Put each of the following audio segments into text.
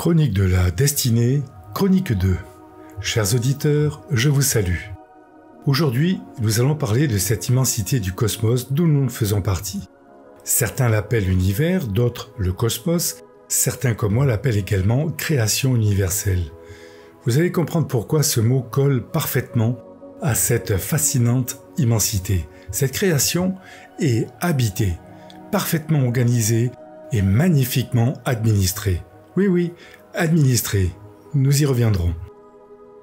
Chronique de la destinée, chronique 2. Chers auditeurs, je vous salue. Aujourd'hui, nous allons parler de cette immensité du cosmos dont nous faisons partie. Certains l'appellent l'univers, d'autres le cosmos, certains comme moi l'appellent également création universelle. Vous allez comprendre pourquoi ce mot colle parfaitement à cette fascinante immensité. Cette création est habitée, parfaitement organisée et magnifiquement administrée. Oui, administrée. Nous y reviendrons.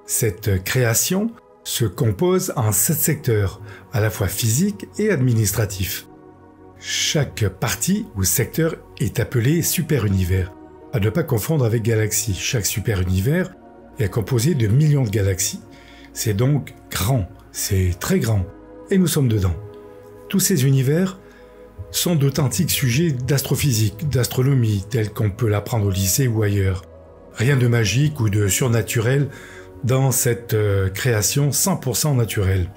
Cette création se compose en 7 secteurs, à la fois physiques et administratifs. Chaque partie ou secteur est appelé super-univers, à ne pas confondre avec galaxie. Chaque super-univers est composé de millions de galaxies. C'est donc grand, c'est très grand, et nous sommes dedans. Tous ces univers sont d'authentiques sujets d'astrophysique, d'astronomie, tels qu'on peut l'apprendre au lycée ou ailleurs. Rien de magique ou de surnaturel dans cette création 100% naturelle.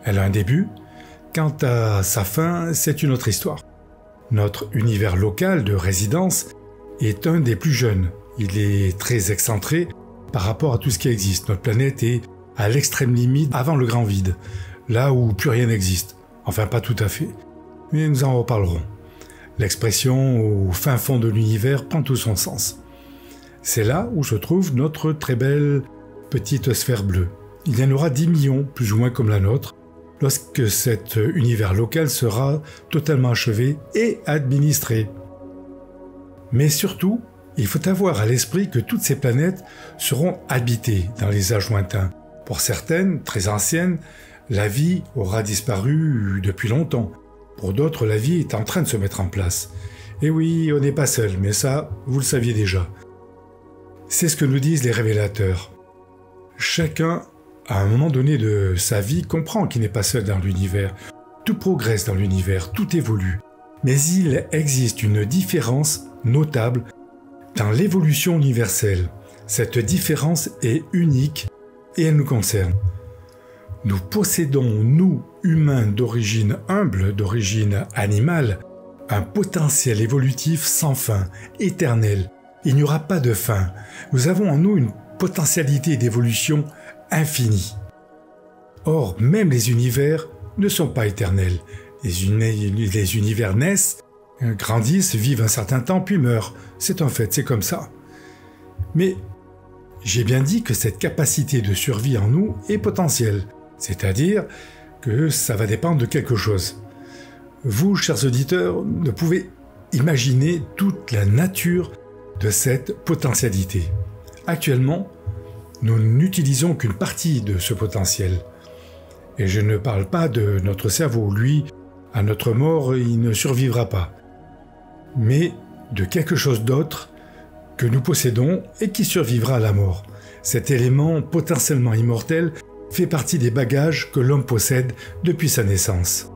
Elle a un début. Quant à sa fin, c'est une autre histoire. Notre univers local de résidence est un des plus jeunes. Il est très excentré par rapport à tout ce qui existe. Notre planète est à l'extrême limite avant le grand vide, là où plus rien n'existe. Enfin, pas tout à fait. Mais nous en reparlerons. L'expression au fin fond de l'univers prend tout son sens. C'est là où se trouve notre très belle petite sphère bleue. Il y en aura 10 millions, plus ou moins comme la nôtre, lorsque cet univers local sera totalement achevé et administré. Mais surtout, il faut avoir à l'esprit que toutes ces planètes seront habitées dans les âges lointains. Pour certaines, très anciennes, la vie aura disparu depuis longtemps. Pour d'autres, la vie est en train de se mettre en place. Et oui, on n'est pas seul, mais ça, vous le saviez déjà. C'est ce que nous disent les révélateurs. Chacun, à un moment donné de sa vie, comprend qu'il n'est pas seul dans l'univers. Tout progresse dans l'univers, tout évolue. Mais il existe une différence notable dans l'évolution universelle. Cette différence est unique et elle nous concerne. Nous possédons, nous, humains d'origine humble, d'origine animale, un potentiel évolutif sans fin, éternel. Il n'y aura pas de fin. Nous avons en nous une potentialité d'évolution infinie. Or, même les univers ne sont pas éternels. Les univers naissent, grandissent, vivent un certain temps, puis meurent. C'est un fait, c'est comme ça. Mais j'ai bien dit que cette capacité de survie en nous est potentielle. C'est-à-dire que ça va dépendre de quelque chose. Vous, chers auditeurs, ne pouvez imaginer toute la nature de cette potentialité. Actuellement, nous n'utilisons qu'une partie de ce potentiel. Et je ne parle pas de notre cerveau. Lui, à notre mort, il ne survivra pas. Mais de quelque chose d'autre que nous possédons et qui survivra à la mort. Cet élément potentiellement immortel fait partie des bagages que l'homme possède depuis sa naissance.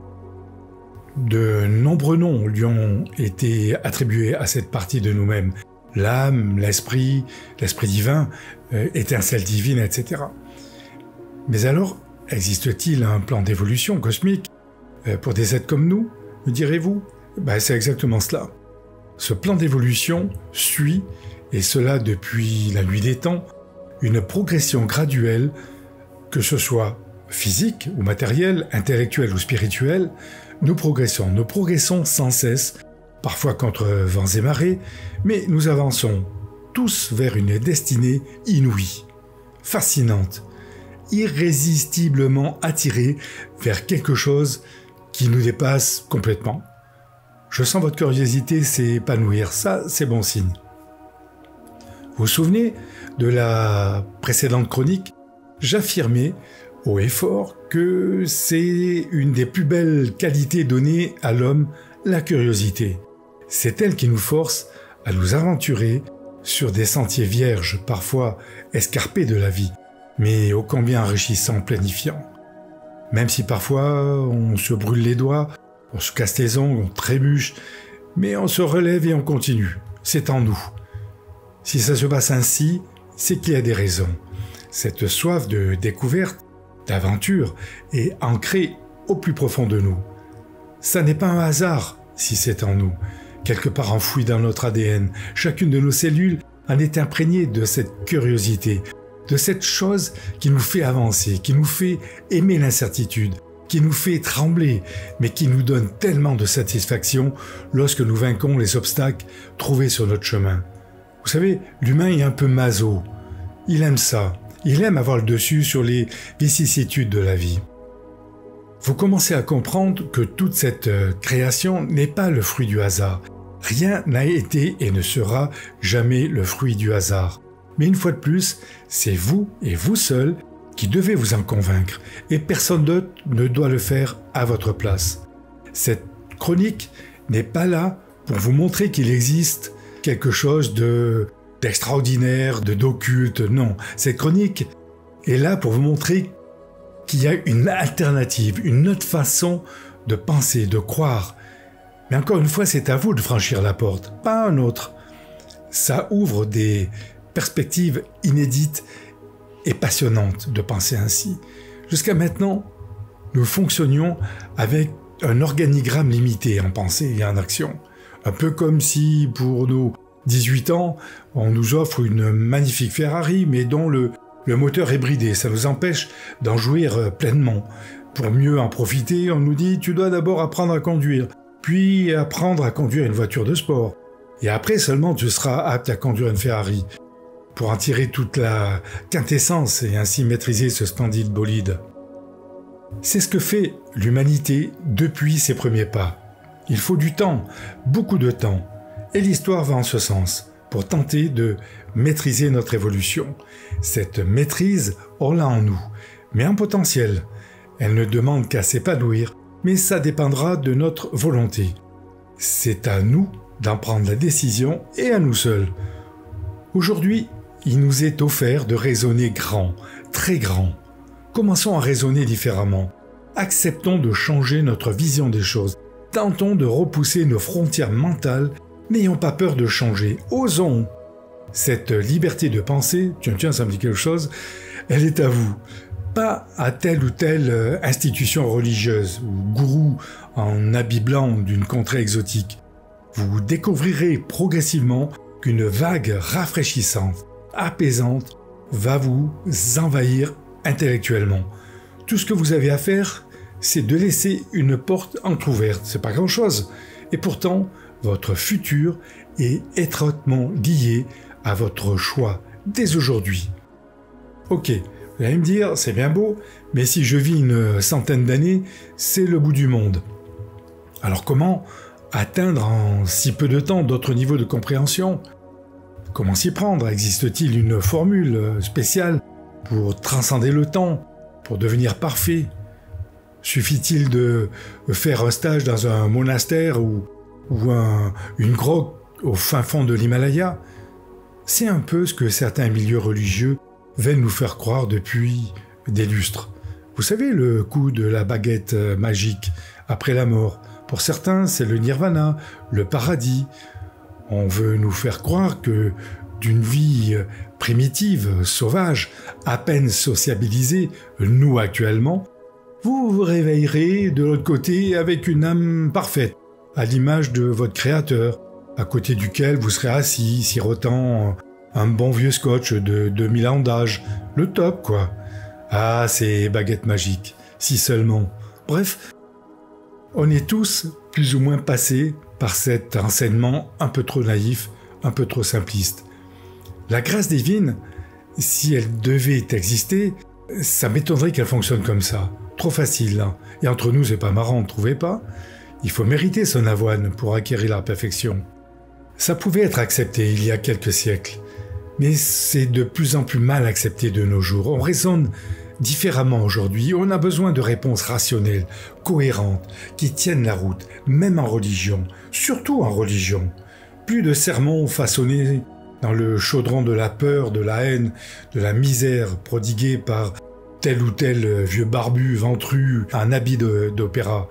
De nombreux noms lui ont été attribués à cette partie de nous-mêmes. L'âme, l'esprit divin, étincelle divine, etc. Mais alors, existe-t-il un plan d'évolution cosmique pour des êtres comme nous, me direz-vous ? C'est exactement cela. Ce plan d'évolution suit, et cela depuis la nuit des temps, une progression graduelle, que ce soit physique ou matérielle, intellectuelle ou spirituelle, nous progressons sans cesse, parfois contre vents et marées, mais nous avançons tous vers une destinée inouïe, fascinante, irrésistiblement attirée vers quelque chose qui nous dépasse complètement. Je sens votre curiosité s'épanouir, ça c'est bon signe. Vous vous souvenez de la précédente chronique ? J'affirmais haut et fort que c'est une des plus belles qualités données à l'homme, la curiosité. C'est elle qui nous force à nous aventurer sur des sentiers vierges, parfois escarpés de la vie, mais ô combien enrichissants, planifiants. Même si parfois on se brûle les doigts, on se casse les ongles, on trébuche, mais on se relève et on continue. C'est en nous. Si ça se passe ainsi, c'est qu'il y a des raisons. Cette soif de découverte, d'aventure, est ancrée au plus profond de nous. Ça n'est pas un hasard si c'est en nous. quelque part enfoui dans notre ADN. Chacune de nos cellules en est imprégné de cette curiosité, de cette chose qui nous fait avancer, qui nous fait aimer l'incertitude, qui nous fait trembler, mais qui nous donne tellement de satisfaction lorsque nous vainquons les obstacles trouvés sur notre chemin. Vous savez, l'humain est un peu maso. Il aime ça. Il aime avoir le dessus sur les vicissitudes de la vie. Vous commencez à comprendre que toute cette création n'est pas le fruit du hasard. Rien n'a été et ne sera jamais le fruit du hasard. Mais une fois de plus, c'est vous et vous seul qui devez vous en convaincre, et personne d'autre ne doit le faire à votre place. Cette chronique n'est pas là pour vous montrer qu'il existe quelque chose d'extraordinaire, d'occulte, non. Cette chronique est là pour vous montrer qu'il y a une alternative, une autre façon de penser, de croire. Mais encore une fois, c'est à vous de franchir la porte, pas un autre. Ça ouvre des perspectives inédites et passionnantes de penser ainsi. Jusqu'à maintenant, nous fonctionnions avec un organigramme limité en pensée et en action. Un peu comme si, pour nos 18 ans, on nous offre une magnifique Ferrari, mais dont le moteur est bridé. Ça nous empêche d'en jouir pleinement. Pour mieux en profiter, on nous dit « tu dois d'abord apprendre à conduire, puis apprendre à conduire une voiture de sport. Et après seulement tu seras apte à conduire une Ferrari. » pour en tirer toute la quintessence et ainsi maîtriser ce splendide bolide. C'est ce que fait l'humanité depuis ses premiers pas. Il faut du temps, beaucoup de temps, et l'histoire va en ce sens, pour tenter de maîtriser notre évolution. Cette maîtrise, on l'a en nous, mais en potentiel. Elle ne demande qu'à s'épanouir, mais ça dépendra de notre volonté. C'est à nous d'en prendre la décision et à nous seuls. Aujourd'hui, il nous est offert de raisonner grand, très grand. Commençons à raisonner différemment. Acceptons de changer notre vision des choses. Tentons de repousser nos frontières mentales. N'ayons pas peur de changer. Osons. Cette liberté de penser, tiens, ça me dit quelque chose, elle est à vous. Pas à telle ou telle institution religieuse ou gourou en habit blanc d'une contrée exotique. Vous découvrirez progressivement qu'une vague rafraîchissante, apaisante, va vous envahir intellectuellement. Tout ce que vous avez à faire, c'est de laisser une porte entrouverte. C'est pas grand-chose. Et pourtant, votre futur est étroitement lié à votre choix dès aujourd'hui. Ok, vous allez me dire, c'est bien beau, mais si je vis une centaine d'années, c'est le bout du monde. Alors comment atteindre en si peu de temps d'autres niveaux de compréhension ? Comment s'y prendre ? Existe-t-il une formule spéciale pour transcender le temps, pour devenir parfait ? Suffit-il de faire un stage dans un monastère ou une grotte au fin fond de l'Himalaya ? C'est un peu ce que certains milieux religieux veulent nous faire croire depuis des lustres. Vous savez, le coup de la baguette magique après la mort. Pour certains, c'est le nirvana, le paradis. On veut nous faire croire que d'une vie primitive, sauvage, à peine sociabilisée, nous actuellement, vous vous réveillerez de l'autre côté avec une âme parfaite, à l'image de votre créateur, à côté duquel vous serez assis, sirotant un bon vieux scotch de 2000 ans d'âge. Le top, quoi. Ah, ces baguettes magiques, si seulement. Bref, on est tous plus ou moins passés par cet enseignement un peu trop naïf, un peu trop simpliste. La grâce divine, si elle devait exister, ça m'étonnerait qu'elle fonctionne comme ça. Trop facile, hein. Et entre nous, c'est pas marrant, ne trouvez pas ? Il faut mériter son avoine pour acquérir la perfection. Ça pouvait être accepté il y a quelques siècles, mais c'est de plus en plus mal accepté de nos jours. On raisonne différemment aujourd'hui, on a besoin de réponses rationnelles, cohérentes, qui tiennent la route, même en religion, surtout en religion. Plus de sermons façonnés dans le chaudron de la peur, de la haine, de la misère prodiguée par tel ou tel vieux barbu ventru en habit d'opéra.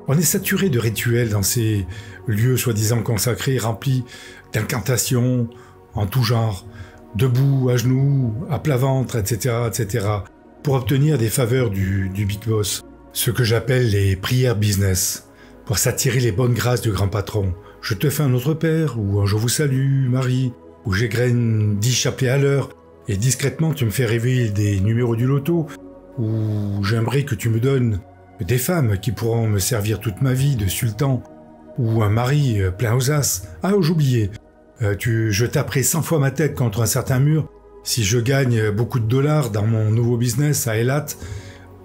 On est saturé de rituels dans ces lieux soi-disant consacrés, remplis d'incantations en tout genre, debout, à genoux, à plat ventre, etc., etc., pour obtenir des faveurs du big boss. Ce que j'appelle les prières business, pour s'attirer les bonnes grâces du grand patron. Je te fais un autre père, ou un je vous salue, Marie, où j'égrène 10 chapelets à l'heure et discrètement tu me fais réveiller des numéros du loto, où j'aimerais que tu me donnes des femmes qui pourront me servir toute ma vie de sultan, ou un mari plein aux as. Ah, j'oubliais, je taperai 100 fois ma tête contre un certain mur si je gagne beaucoup de dollars dans mon nouveau business à Eilat.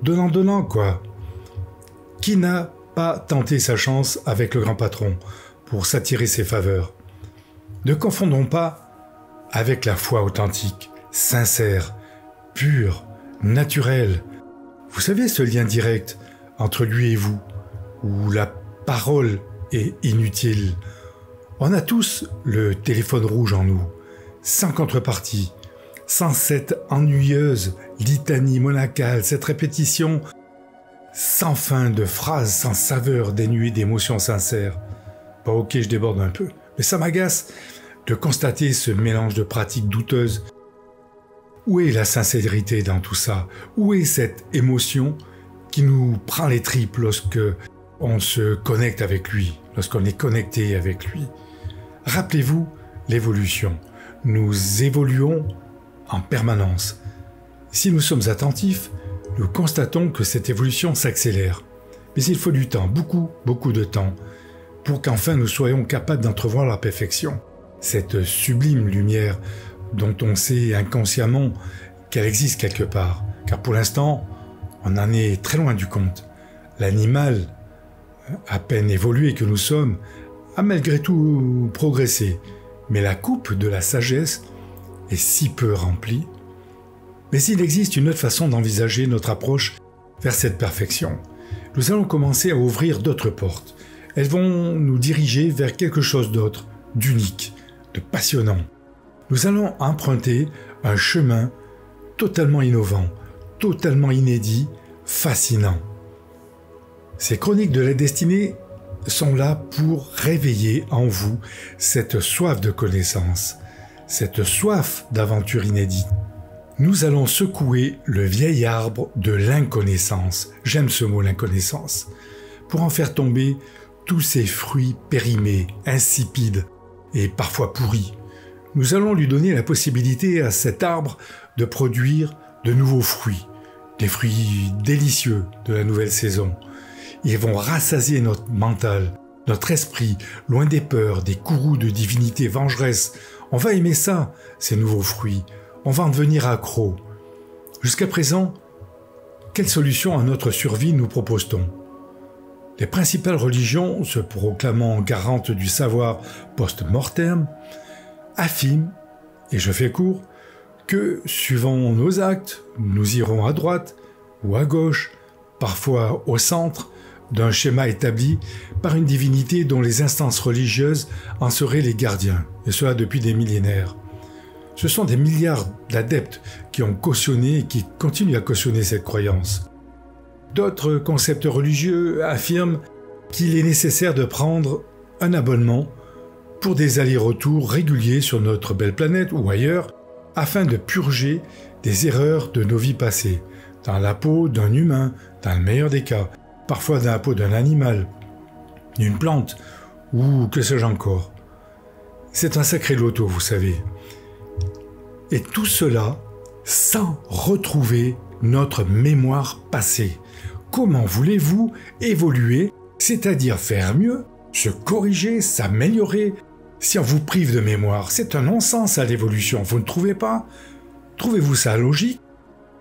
Donnant, quoi. Qui n'a pas tenté sa chance avec le grand patron pour s'attirer ses faveurs? Ne confondons pas avec la foi authentique, sincère, pure, naturelle. Vous savez, ce lien direct entre lui et vous, où la parole est inutile. On a tous le téléphone rouge en nous, sans contrepartie, sans cette ennuyeuse litanie monacale, cette répétition sans fin de phrases sans saveur dénuées d'émotions sincères. Bon, ok, je déborde un peu, mais ça m'agace de constater ce mélange de pratiques douteuses. Où est la sincérité dans tout ça? Où est cette émotion qui nous prend les tripes lorsque on se connecte avec lui, lorsqu'on est connecté avec lui? Rappelez-vous l'évolution. Nous évoluons en permanence. Si nous sommes attentifs, nous constatons que cette évolution s'accélère. Mais il faut du temps, beaucoup de temps, pour qu'enfin nous soyons capables d'entrevoir la perfection. Cette sublime lumière dont on sait inconsciemment qu'elle existe quelque part. Car pour l'instant, on en est très loin du compte. L'animal, à peine évolué que nous sommes, a malgré tout progressé. Mais la coupe de la sagesse est si peu remplie. Mais il existe une autre façon d'envisager notre approche vers cette perfection. Nous allons commencer à ouvrir d'autres portes. Elles vont nous diriger vers quelque chose d'autre, d'unique, de passionnant. Nous allons emprunter un chemin totalement innovant, totalement inédit, fascinant. Ces chroniques de la destinée sont là pour réveiller en vous cette soif de connaissance, cette soif d'aventure inédite. Nous allons secouer le vieil arbre de l'inconnaissance, j'aime ce mot, l'inconnaissance, pour en faire tomber tous ces fruits périmés, insipides et parfois pourris. Nous allons lui donner la possibilité à cet arbre de produire de nouveaux fruits, des fruits délicieux de la nouvelle saison. Ils vont rassasier notre mental, notre esprit, loin des peurs, des courroux de divinités vengeresses. On va aimer ça, ces nouveaux fruits. On va en devenir accro. Jusqu'à présent, quelle solution à notre survie nous propose-t-on? Les principales religions, se proclamant garantes du savoir post-mortem, affirment, et je fais court, que suivant nos actes, nous irons à droite ou à gauche, parfois au centre, d'un schéma établi par une divinité dont les instances religieuses en seraient les gardiens, et cela depuis des millénaires. Ce sont des milliards d'adeptes qui ont cautionné et qui continuent à cautionner cette croyance. D'autres concepts religieux affirment qu'il est nécessaire de prendre un abonnement pour des allers-retours réguliers sur notre belle planète ou ailleurs, afin de purger des erreurs de nos vies passées, dans la peau d'un humain, dans le meilleur des cas, parfois dans la peau d'un animal, d'une plante, ou que sais-je encore. C'est un sacré loto, vous savez. Et tout cela sans retrouver notre mémoire passée. Comment voulez-vous évoluer, c'est-à-dire faire mieux, se corriger, s'améliorer, si on vous prive de mémoire? C'est un non-sens à l'évolution, vous ne trouvez pas? Trouvez-vous ça logique?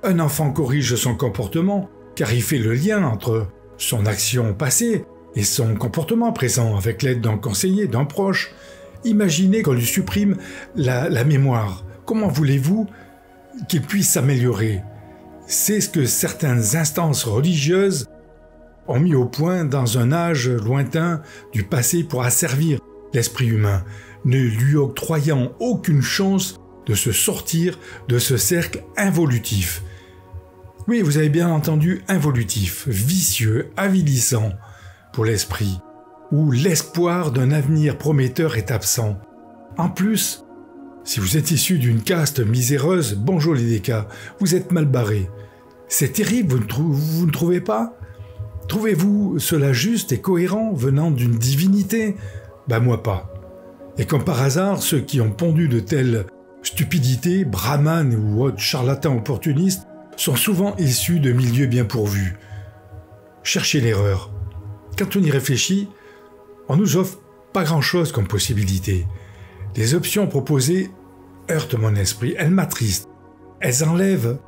Un enfant corrige son comportement car il fait le lien entre son action passée et son comportement présent avec l'aide d'un conseiller, d'un proche. Imaginez qu'on lui supprime la mémoire. Comment voulez-vous qu'il puisse s'améliorer? C'est ce que certaines instances religieuses ont mis au point dans un âge lointain du passé pour asservir l'esprit humain, ne lui octroyant aucune chance de se sortir de ce cercle involutif. Oui, vous avez bien entendu, involutif, vicieux, avilissant pour l'esprit, où l'espoir d'un avenir prometteur est absent. En plus, si vous êtes issu d'une caste miséreuse, bonjour les décas, vous êtes mal barré. C'est terrible, vous ne trouvez pas? Trouvez-vous cela juste et cohérent venant d'une divinité? Ben moi pas. Et comme par hasard, ceux qui ont pondu de telles stupidités, brahmanes ou autres charlatans opportunistes, sont souvent issus de milieux bien pourvus. Cherchez l'erreur. Quand on y réfléchit, on nous offre pas grand-chose comme possibilité. Les options proposées heurtent mon esprit, elles m'attristent. Elles enlèvent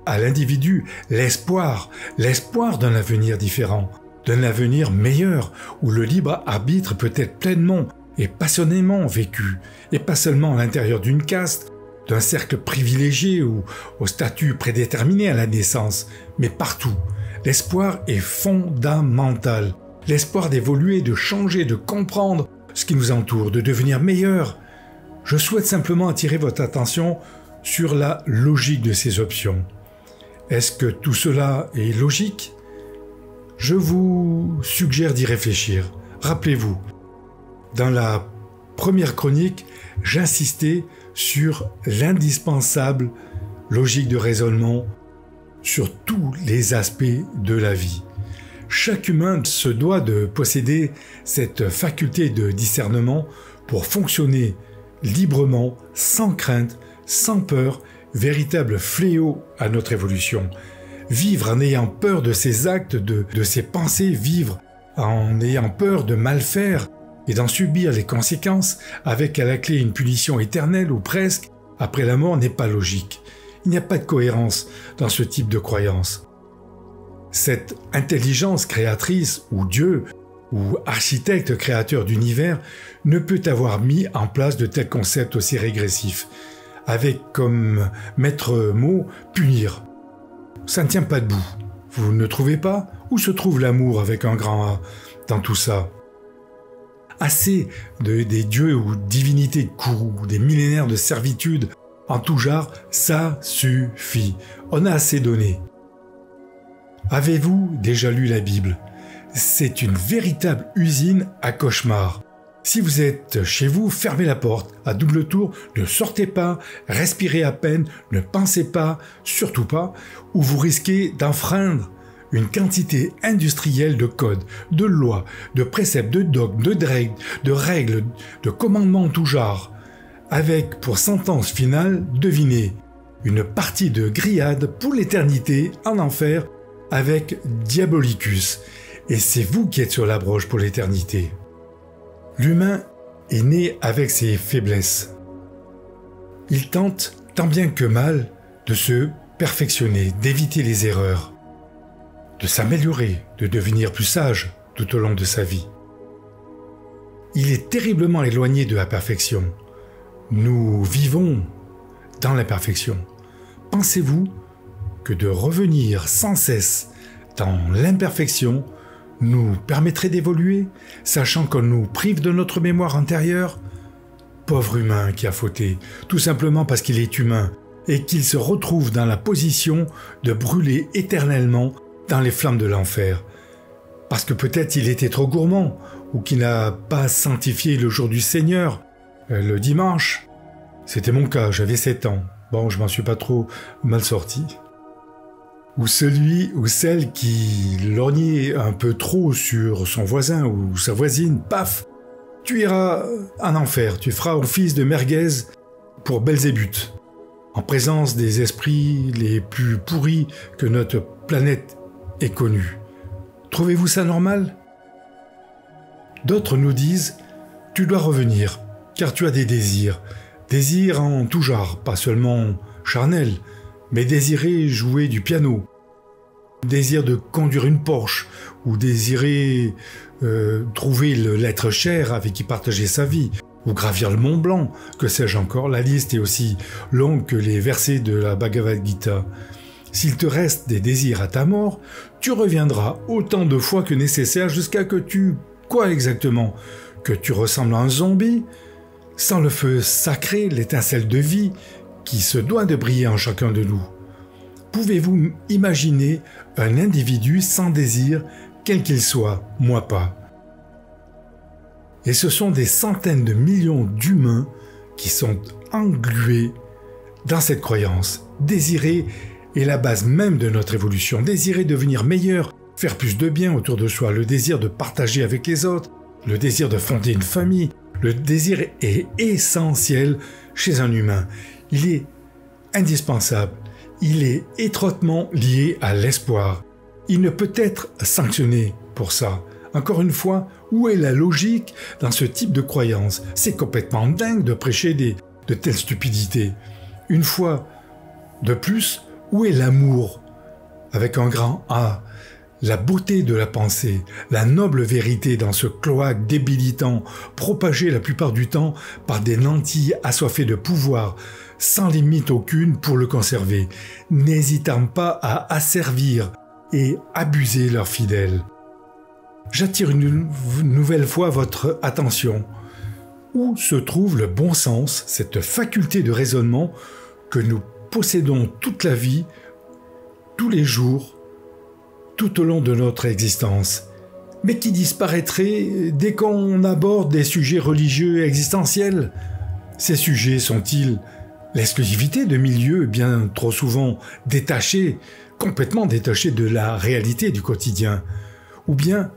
à l'individu l'espoir d'un avenir différent, d'un avenir meilleur, où le libre arbitre peut être pleinement et passionnément vécu, et pas seulement à l'intérieur d'une caste, d'un cercle privilégié ou au statut prédéterminé à la naissance, mais partout. L'espoir est fondamental. L'espoir d'évoluer, de changer, de comprendre ce qui nous entoure, de devenir meilleur. Je souhaite simplement attirer votre attention sur la logique de ces options. Est-ce que tout cela est logique ? Je vous suggère d'y réfléchir. Rappelez-vous, dans la première chronique, j'insistais sur l'indispensable logique de raisonnement sur tous les aspects de la vie. Chaque humain se doit de posséder cette faculté de discernement pour fonctionner librement, sans crainte, sans peur, véritable fléau à notre évolution. Vivre en ayant peur de ses actes, de ses pensées, vivre en ayant peur de mal faire et d'en subir les conséquences, avec à la clé une punition éternelle ou presque, après la mort n'est pas logique. Il n'y a pas de cohérence dans ce type de croyance. Cette intelligence créatrice, ou Dieu, ou architecte créateur d'univers, ne peut avoir mis en place de tels concepts aussi régressifs, avec comme maître mot « punir ». Ça ne tient pas debout. Vous ne trouvez pas ? Où se trouve l'amour avec un grand A dans tout ça ? Assez des dieux ou divinités de Kourou, des millénaires de servitude en tout genre, ça suffit. On a assez donné. Avez-vous déjà lu la Bible ? C'est une véritable usine à cauchemars. Si vous êtes chez vous, fermez la porte à double tour, ne sortez pas, respirez à peine, ne pensez pas, surtout pas, ou vous risquez d'enfreindre une quantité industrielle de codes, de lois, de préceptes, de dogmes, de règles, de commandements en tout genre, avec pour sentence finale, devinez, une partie de grillade pour l'éternité en enfer avec Diabolicus. Et c'est vous qui êtes sur la broche pour l'éternité. L'humain est né avec ses faiblesses. Il tente, tant bien que mal, de se perfectionner, d'éviter les erreurs, de s'améliorer, de devenir plus sage tout au long de sa vie. Il est terriblement éloigné de la perfection. Nous vivons dans l'imperfection. Pensez-vous que de revenir sans cesse dans l'imperfection nous permettrait d'évoluer, sachant qu'on nous prive de notre mémoire antérieure ? Pauvre humain qui a fauté, tout simplement parce qu'il est humain et qu'il se retrouve dans la position de brûler éternellement dans les flammes de l'enfer. Parce que peut-être il était trop gourmand, ou qu'il n'a pas sanctifié le jour du Seigneur, le dimanche. C'était mon cas, j'avais 7 ans. Bon, je m'en suis pas trop mal sorti. Ou celui ou celle qui lorgnait un peu trop sur son voisin ou sa voisine, paf, tu iras en enfer, tu feras office de merguez pour Belzébuth, en présence des esprits les plus pourris que notre planète ait connus. Trouvez-vous ça normal ? D'autres nous disent, tu dois revenir, car tu as des désirs en tout genre, pas seulement charnels, mais désirer jouer du piano, désir de conduire une Porsche, ou désirer trouver l'être cher avec qui partager sa vie, ou gravir le Mont Blanc, que sais-je encore, la liste est aussi longue que les versets de la Bhagavad Gita. S'il te reste des désirs à ta mort, tu reviendras autant de fois que nécessaire jusqu'à que tu... Quoi exactement ? Que tu ressembles à un zombie ? Sans le feu sacré, l'étincelle de vie qui se doit de briller en chacun de nous. Pouvez-vous imaginer un individu sans désir, quel qu'il soit, moi pas ? Et ce sont des centaines de millions d'humains qui sont englués dans cette croyance. Désirer est la base même de notre évolution. Désirer devenir meilleur, faire plus de bien autour de soi, le désir de partager avec les autres, le désir de fonder une famille, Le désir est essentiel chez un humain. Il est indispensable. Il est étroitement lié à l'espoir. Il ne peut être sanctionné pour ça. Encore une fois, où est la logique dans ce type de croyance? C'est complètement dingue de prêcher de telles stupidités. Une fois de plus, où est l'amour avec un grand A? La beauté de la pensée, la noble vérité dans ce cloaque débilitant, propagé la plupart du temps par des nantis assoiffés de pouvoir, sans limite aucune pour le conserver, n'hésitant pas à asservir et abuser leurs fidèles. J'attire une nouvelle fois votre attention. Où se trouve le bon sens, cette faculté de raisonnement que nous possédons toute la vie, tous les jours, tout au long de notre existence, mais qui disparaîtrait dès qu'on aborde des sujets religieux et existentiels? Ces sujets sont-ils l'exclusivité de milieux bien trop souvent détachés, complètement détachés de la réalité du quotidien? Ou bien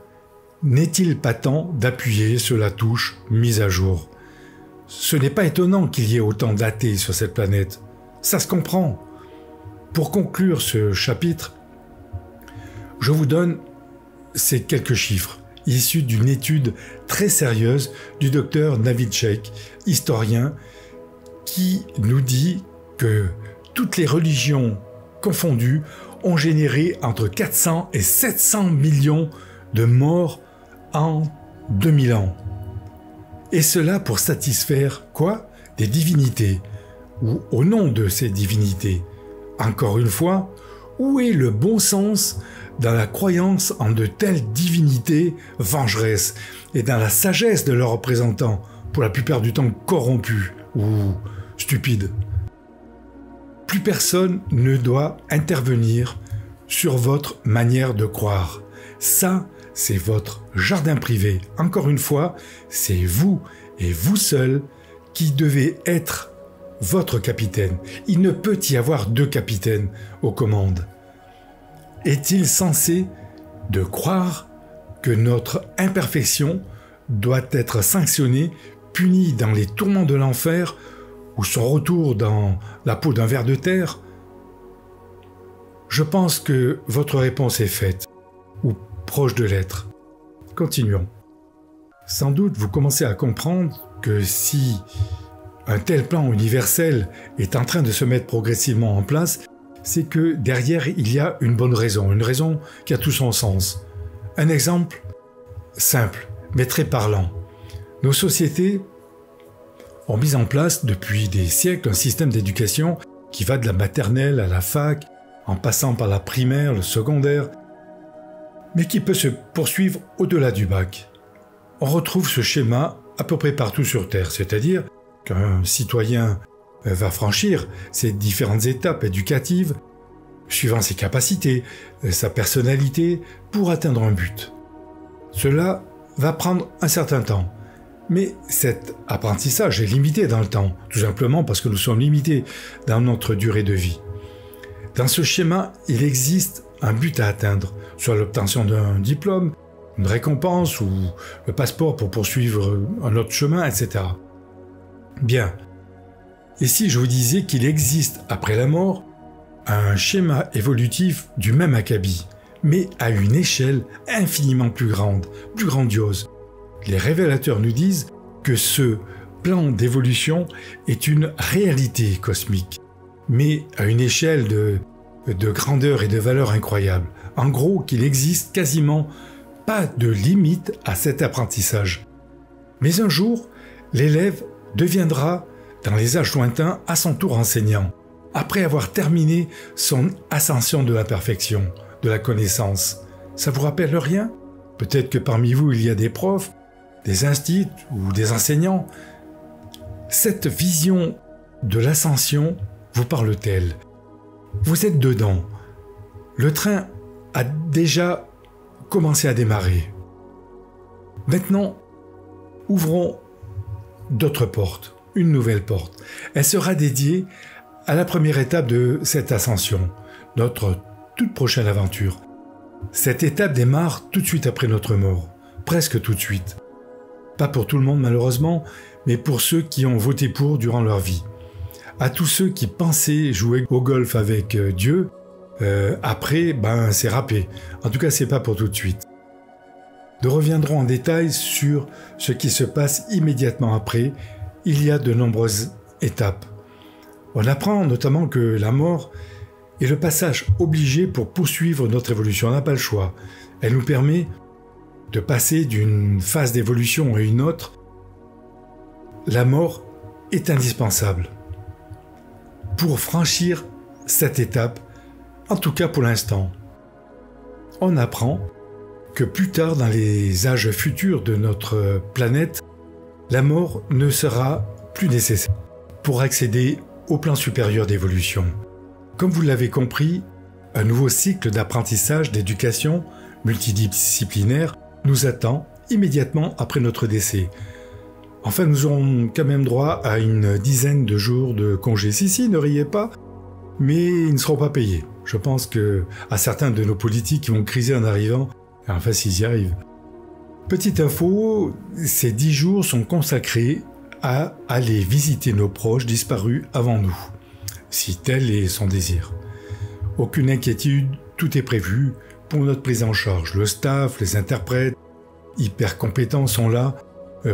n'est-il pas temps d'appuyer sur la touche mise à jour? Ce n'est pas étonnant qu'il y ait autant d'athées sur cette planète. Ça se comprend. Pour conclure ce chapitre, je vous donne ces quelques chiffres issus d'une étude très sérieuse du docteur Navid Sheikh, historien, qui nous dit que toutes les religions confondues ont généré entre 400 et 700 millions de morts en 2000 ans. Et cela pour satisfaire quoi? Des divinités, ou au nom de ces divinités. Encore une fois, où est le bon sens dans la croyance en de telles divinités vengeresses et dans la sagesse de leurs représentants, pour la plupart du temps corrompus ou stupides? Plus personne ne doit intervenir sur votre manière de croire. Ça, c'est votre jardin privé. Encore une fois, c'est vous et vous seul qui devez être votre capitaine. Il ne peut y avoir deux capitaines aux commandes. Est-il censé de croire que notre imperfection doit être sanctionnée, punie dans les tourments de l'enfer ou son retour dans la peau d'un ver de terre? Je pense que votre réponse est faite, ou proche de l'être. Continuons. Sans doute vous commencez à comprendre que si un tel plan universel est en train de se mettre progressivement en place, c'est que derrière il y a une bonne raison, une raison qui a tout son sens. Un exemple simple, mais très parlant. Nos sociétés ont mis en place depuis des siècles un système d'éducation qui va de la maternelle à la fac, en passant par la primaire, le secondaire, mais qui peut se poursuivre au-delà du bac. On retrouve ce schéma à peu près partout sur Terre, c'est-à-dire qu'un citoyen va franchir ces différentes étapes éducatives, suivant ses capacités, sa personnalité, pour atteindre un but. Cela va prendre un certain temps, mais cet apprentissage est limité dans le temps, tout simplement parce que nous sommes limités dans notre durée de vie. Dans ce schéma, il existe un but à atteindre, soit l'obtention d'un diplôme, une récompense ou le passeport pour poursuivre un autre chemin, etc. Bien. Et si je vous disais qu'il existe, après la mort, un schéma évolutif du même acabit, mais à une échelle infiniment plus grande, plus grandiose? Les révélateurs nous disent que ce plan d'évolution est une réalité cosmique, mais à une échelle de grandeur et de valeur incroyable. En gros, qu'il existe quasiment pas de limite à cet apprentissage. Mais un jour, l'élève deviendra, dans les âges lointains, à son tour enseignant, après avoir terminé son ascension de la perfection, de la connaissance. Ça vous rappelle rien? Peut-être que parmi vous, il y a des profs, des instituts ou des enseignants. Cette vision de l'ascension vous parle-t-elle? Vous êtes dedans. Le train a déjà commencé à démarrer. Maintenant, ouvrons d'autres portes, une nouvelle porte. Elle sera dédiée à la première étape de cette ascension, notre toute prochaine aventure. Cette étape démarre tout de suite après notre mort, presque tout de suite. Pas pour tout le monde malheureusement, mais pour ceux qui ont voté pour durant leur vie. À tous ceux qui pensaient jouer au golf avec Dieu, après, c'est râpé. En tout cas, c'est pas pour tout de suite. Nous reviendrons en détail sur ce qui se passe immédiatement après. Il y a de nombreuses étapes. On apprend notamment que la mort est le passage obligé pour poursuivre notre évolution. On n'a pas le choix. Elle nous permet de passer d'une phase d'évolution à une autre. La mort est indispensable pour franchir cette étape, en tout cas pour l'instant. On apprend que plus tard, dans les âges futurs de notre planète, la mort ne sera plus nécessaire pour accéder au plan supérieur d'évolution. Comme vous l'avez compris, un nouveau cycle d'apprentissage, d'éducation multidisciplinaire nous attend immédiatement après notre décès. Enfin, nous aurons quand même droit à une dizaine de jours de congé. Si, ne riez pas, mais ils ne seront pas payés. Je pense à certains de nos politiques qui vont criser en arrivant, enfin s'ils y arrivent. Petite info, ces 10 jours sont consacrés à aller visiter nos proches disparus avant nous, si tel est son désir. Aucune inquiétude, tout est prévu pour notre prise en charge. Le staff, les interprètes, hyper compétents sont là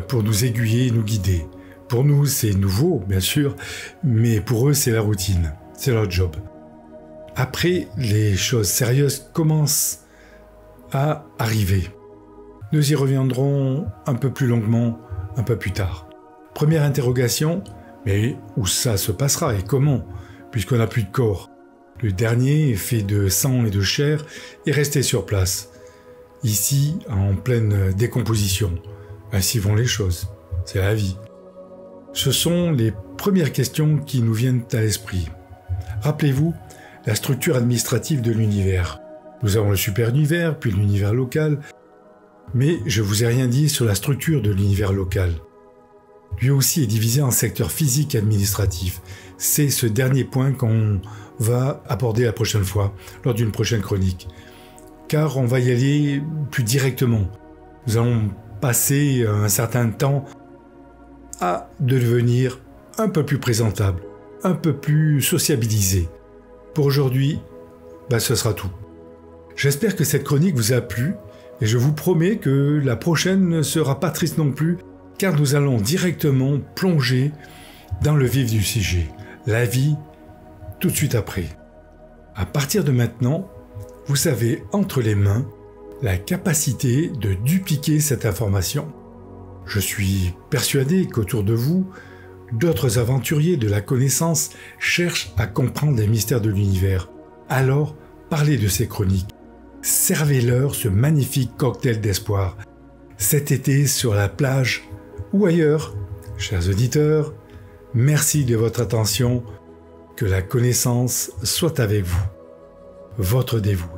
pour nous aiguiller et nous guider. Pour nous, c'est nouveau, bien sûr, mais pour eux, c'est la routine, c'est leur job. Après, les choses sérieuses commencent à arriver. Nous y reviendrons un peu plus longuement, un peu plus tard. Première interrogation, mais où ça se passera et comment, puisqu'on n'a plus de corps. Le dernier, fait de sang et de chair, est resté sur place. Ici, en pleine décomposition. Ainsi vont les choses. C'est la vie. Ce sont les premières questions qui nous viennent à l'esprit. Rappelez-vous la structure administrative de l'univers. Nous avons le super-univers, puis l'univers local, mais je ne vous ai rien dit sur la structure de l'univers local. Lui aussi est divisé en secteurs physiques et administratifs. C'est ce dernier point qu'on va aborder la prochaine fois, lors d'une prochaine chronique. Car on va y aller plus directement. Nous allons passer un certain temps à devenir un peu plus présentable, un peu plus sociabilisé. Pour aujourd'hui, ce sera tout. J'espère que cette chronique vous a plu et je vous promets que la prochaine ne sera pas triste non plus, car nous allons directement plonger dans le vif du sujet, la vie tout de suite après. À partir de maintenant, vous avez entre les mains la capacité de dupliquer cette information. Je suis persuadé qu'autour de vous, d'autres aventuriers de la connaissance cherchent à comprendre les mystères de l'univers. Alors, parlez de ces chroniques. Servez-leur ce magnifique cocktail d'espoir. Cet été sur la plage ou ailleurs, chers auditeurs, merci de votre attention. Que la connaissance soit avec vous. Votre dévoué.